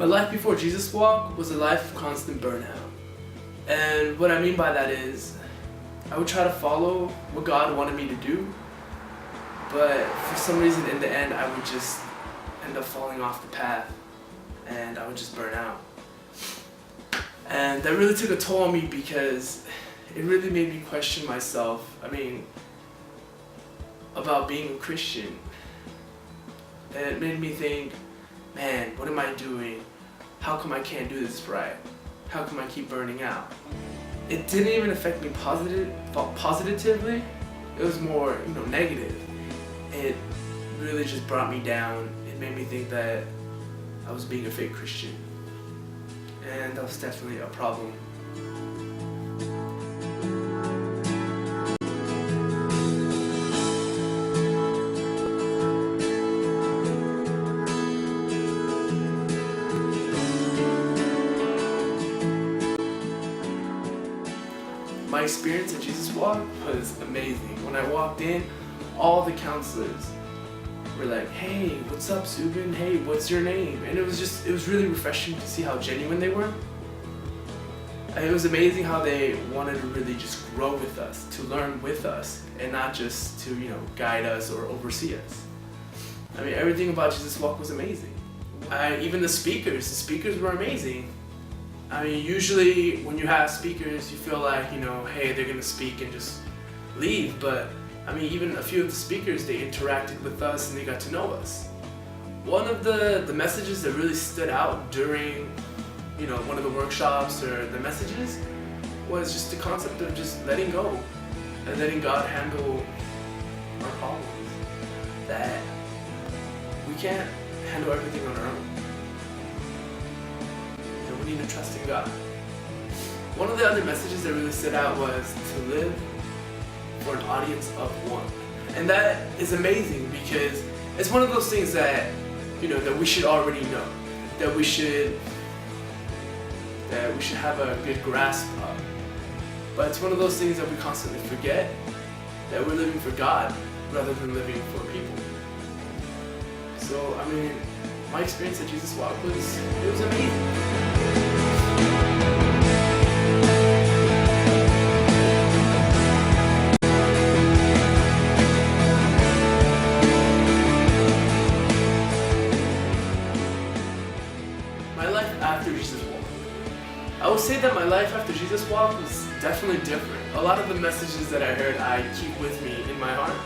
My life before Jesus Walk was a life of constant burnout. And what I mean by that is, I would try to follow what God wanted me to do, but for some reason in the end I would just end up falling off the path and I would just burn out. And that really took a toll on me because it really made me question myself, about being a Christian. And it made me think, man, what am I doing? How come I can't do this right? How come I keep burning out? It didn't even affect me positively. It was more, negative. It really just brought me down. It made me think that I was being a fake Christian. And that was definitely a problem. My experience at Jesus Walk was amazing. When I walked in, all the counselors were like, "Hey, what's up, Soobin? Hey, what's your name?" And it was really refreshing to see how genuine they were. And it was amazing how they wanted to really just grow with us, to learn with us, and not just to, guide us or oversee us. Everything about Jesus Walk was amazing. Even the speakers were amazing. Usually when you have speakers, you feel like, hey, they're gonna speak and just leave. But even a few of the speakers, they interacted with us and they got to know us. One of the messages that really stood out during, one of the workshops or the messages was just the concept of just letting go and letting God handle our problems. That we can't handle everything on our own. We need to trust in God. One of the other messages that really stood out was to live for an audience of one. And that is amazing because it's one of those things that, that we should already know, that we should have a good grasp of. But it's one of those things that we constantly forget, that we're living for God rather than living for people. So, my experience at Jesus Walk was amazing. My life after Jesus Walk. I would say that my life after Jesus Walk was definitely different. A lot of the messages that I heard, I keep with me in my heart.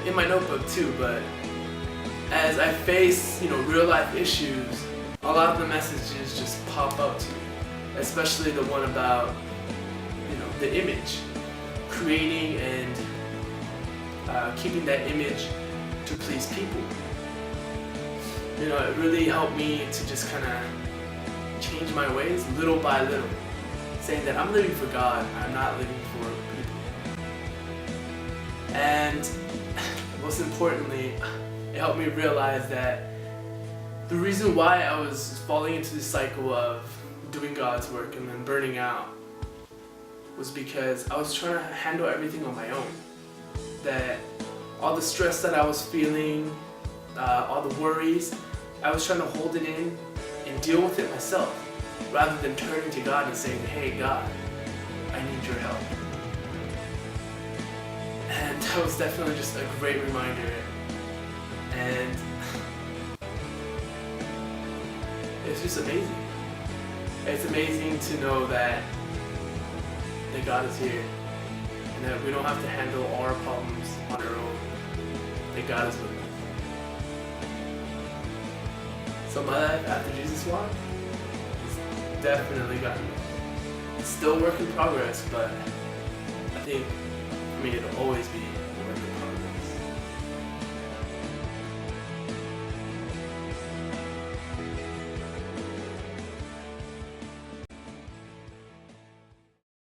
In my notebook too, but as I face, real life issues, a lot of the messages just pop up to me, especially the one about, the image, creating and keeping that image to please people. It really helped me to just kind of change my ways little by little, saying that I'm living for God, I'm not living for people. And most importantly, it helped me realize that the reason why I was falling into this cycle of doing God's work and then burning out was because I was trying to handle everything on my own. That all the stress that I was feeling, all the worries, I was trying to hold it in and deal with it myself, rather than turning to God and saying, "Hey God, I need your help." And that was definitely just a great reminder. And it's just amazing. It's amazing to know that God is here and that we don't have to handle all our problems on our own. That God is with us. So my life after Jesus Walk has definitely gotten better. It's still a work in progress, but I think for me it'll always be